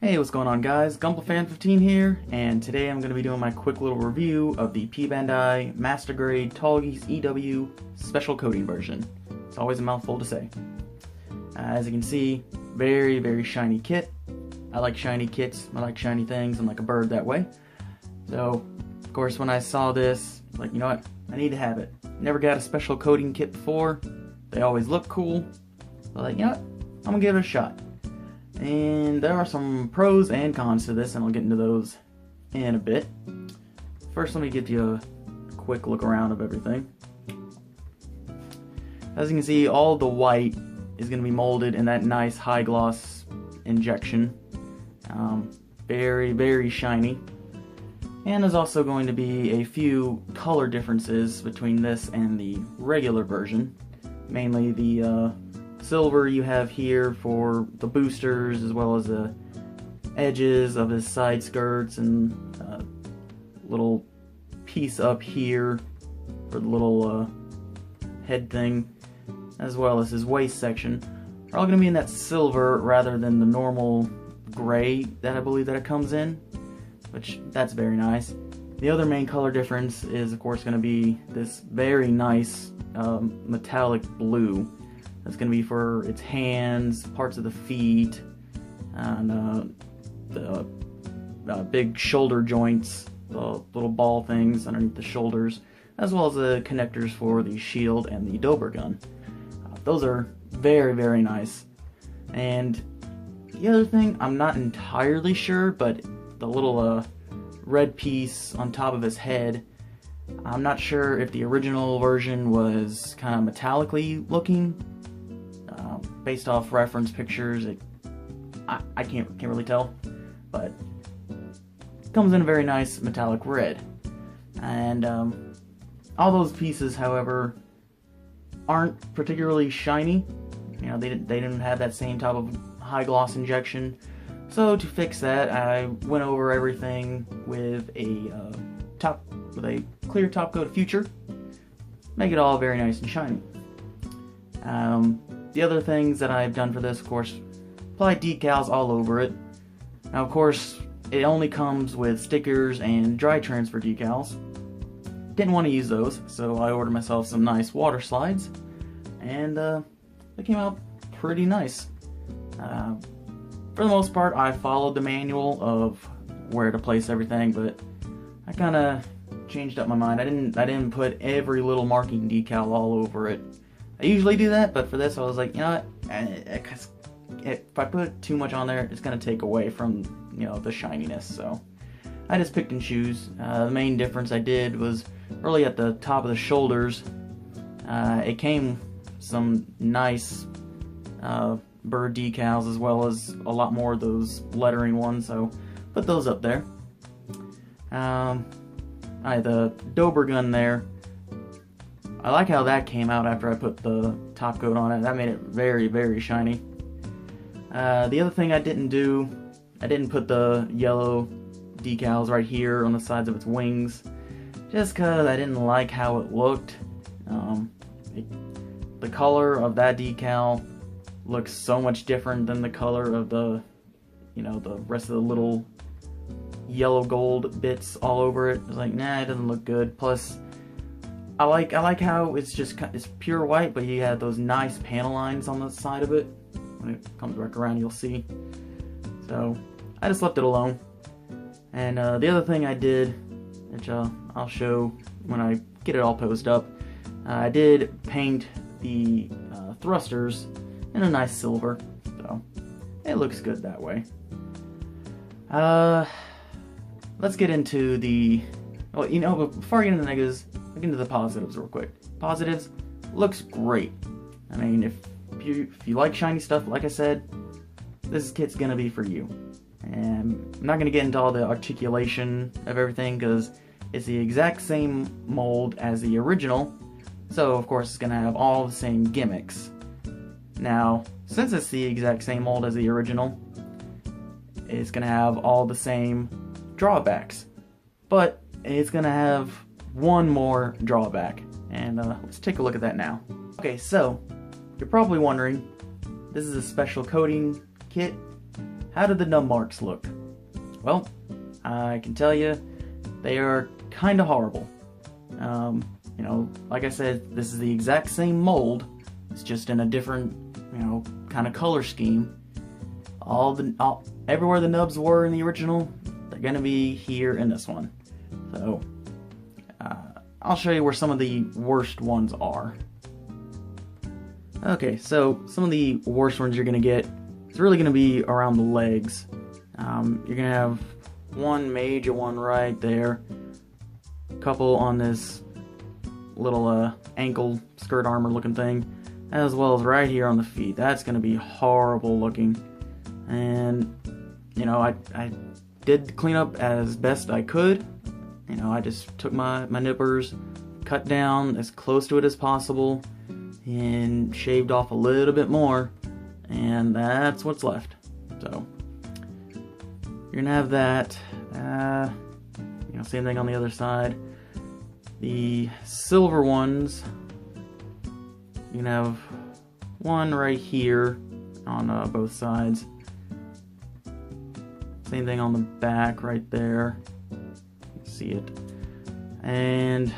Hey, what's going on guys? GumbleFan15 here, and today I'm going to be doing my quick little review of the Bandai Master Grade Tallgeese EW Special Coating version. It's always a mouthful to say. As you can see, very shiny kit. I like shiny kits, I like shiny things, I'm like a bird that way. So, of course, when I saw this, like, you know what, I need to have it. Never got a special coating kit before, they always look cool. So like, you know what, I'm going to give it a shot. And there are some pros and cons to this, and I'll get into those in a bit. First, let me give you a quick look around of everything. As you can see, all the white is going to be molded in that nice high gloss injection. Very shiny. And there's also going to be a few color differences between this and the regular version. Mainly the silver you have here for the boosters, as well as the edges of his side skirts, and a little piece up here for the little head thing, as well as his waist section, are all going to be in that silver rather than the normal gray that I believe that it comes in, which that's very nice. The other main color difference is of course going to be this very nice metallic blue. That's going to be for its hands, parts of the feet, and the big shoulder joints, the little ball things underneath the shoulders, as well as the connectors for the shield and the Dober gun. Those are very nice. And the other thing, I'm not entirely sure, but the little red piece on top of his head, I'm not sure if the original version was kind of metallically looking. Based off reference pictures, I can't really tell, but it comes in a very nice metallic red. And all those pieces, however, aren't particularly shiny. You know, they didn't have that same type of high gloss injection. So to fix that, I went over everything with a clear top coat of Future, make it all very nice and shiny. The other things that I've done for this, of course, applied decals all over it. Now, of course, it only comes with stickers and dry transfer decals. Didn't want to use those, so I ordered myself some nice water slides, and they came out pretty nice. For the most part, I followed the manual of where to place everything, but I kind of changed up my mind. I didn't put every little marking decal all over it. I usually do that, but for this I was like, you know what, if I put too much on there, it's going to take away from, you know, the shininess, so I just picked and choose. The main difference I did was really at the top of the shoulders. It came some nice bird decals, as well as a lot more of those lettering ones, so put those up there. The Dober gun there, I like how that came out after I put the top coat on it. That made it very shiny. The other thing I didn't do, I didn't put the yellow decals right here on the sides of its wings, just because I didn't like how it looked. The color of that decal looks so much different than the color of the, you know, the rest of the little yellow gold bits all over it. I was like, nah, it doesn't look good. Plus, I like how it's pure white, but you have those nice panel lines on the side of it. When it comes back around, you'll see. So I just left it alone. And the other thing I did, which I'll show when I get it all posed up, I did paint the thrusters in a nice silver, so it looks good that way. Let's get into the, well, you know, before I get into the negatives, I'll get into the positives real quick. Positives, looks great. I mean, if you like shiny stuff, like I said, this kit's gonna be for you. And I'm not gonna get into all the articulation of everything, because it's the exact same mold as the original, so of course it's gonna have all the same gimmicks. Now, since it's the exact same mold as the original, it's gonna have all the same drawbacks, but it's gonna have one more drawback, and let's take a look at that now. Okay, so you're probably wondering, this is a special coating kit, how did the nub marks look? Well, I can tell you, they are kind of horrible. You know, like I said, this is the exact same mold. It's just in a different, you know, kind of color scheme. Everywhere the nubs were in the original, they're gonna be here in this one. So, I'll show you where some of the worst ones are. Okay, so some of the worst ones you're gonna get, it's really gonna be around the legs. You're gonna have one major one right there, a couple on this little ankle skirt armor looking thing, as well as right here on the feet. That's gonna be horrible looking. And you know, I did clean up as best I could. You know, I just took my nippers, cut down as close to it as possible, and shaved off a little bit more, and that's what's left. So you're gonna have that. You know, same thing on the other side. The silver ones, you're gonna have one right here on both sides. Same thing on the back right there. You can see it. And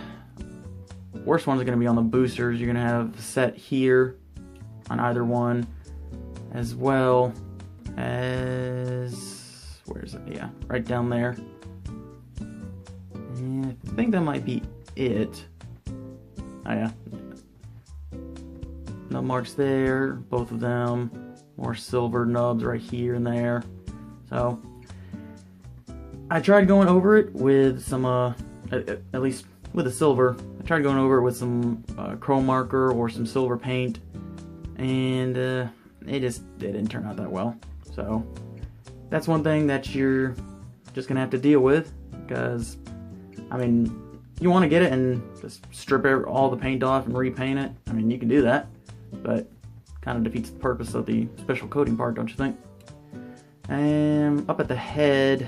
worst ones are going to be on the boosters. You're going to have set here on either one, as well as, where is it? Yeah, right down there. And I think that might be it. Oh yeah. Nub marks there, both of them. More silver nubs right here and there. So I tried going over it with some, at least with the silver, I tried going over it with some chrome marker or some silver paint, and it didn't turn out that well. So that's one thing that you're just gonna have to deal with, because I mean, you want to get it and just strip all the paint off and repaint it. I mean, you can do that, but kind of defeats the purpose of the special coating part, don't you think? And up at the head,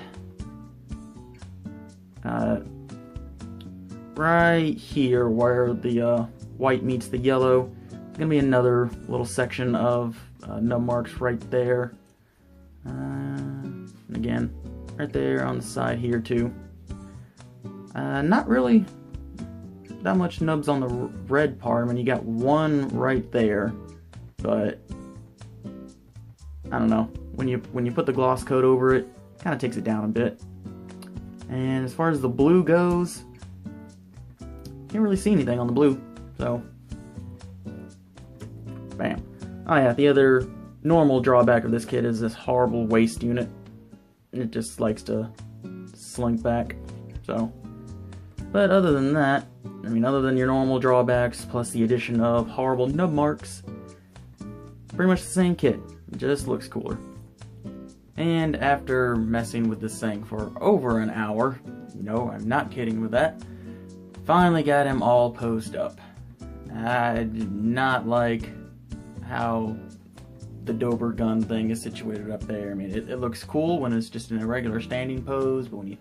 right here where the white meets the yellow, there's gonna be another little section of nub marks right there. And again, right there on the side here too. Not really that much nubs on the red part. I mean, you got one right there, but I don't know. When you put the gloss coat over it, kind of takes it down a bit. And as far as the blue goes, can't really see anything on the blue. So, bam. Oh yeah, the other normal drawback of this kit is this horrible waist unit. It just likes to slink back. So, but other than that, I mean, other than your normal drawbacks plus the addition of horrible nub marks, pretty much the same kit. It just looks cooler. And after messing with this thing for over an hour, no, I'm not kidding with that, finally got him all posed up. I did not like how the Dober gun thing is situated up there. I mean, it looks cool when it's just in a regular standing pose, but when you,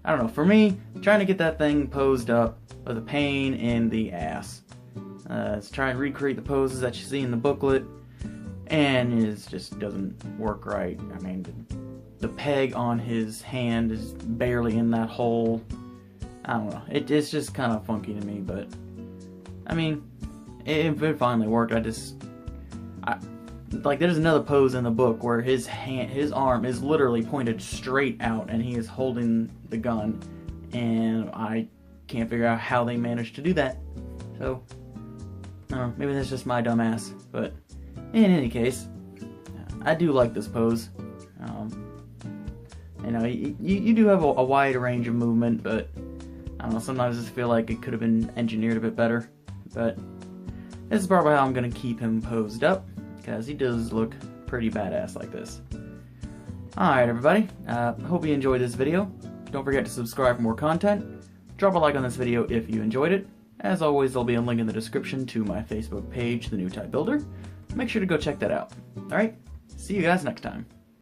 I don't know, for me, trying to get that thing posed up was a pain in the ass. Let's try and recreate the poses that you see in the booklet, and it just doesn't work right. I mean, the peg on his hand is barely in that hole. I don't know. It's just kind of funky to me, but I mean, it finally worked. Like, there's another pose in the book where his arm is literally pointed straight out, and he is holding the gun, and I can't figure out how they managed to do that. So, I don't know. Maybe that's just my dumb ass, but in any case, I do like this pose. You know, you do have a wide range of movement, but I don't know, sometimes I just feel like it could have been engineered a bit better. But this is probably how I'm going to keep him posed up, because he does look pretty badass like this. Alright everybody, hope you enjoyed this video. Don't forget to subscribe for more content. Drop a like on this video if you enjoyed it. As always, there'll be a link in the description to my Facebook page, The New Type Builder. Make sure to go check that out. Alright, see you guys next time.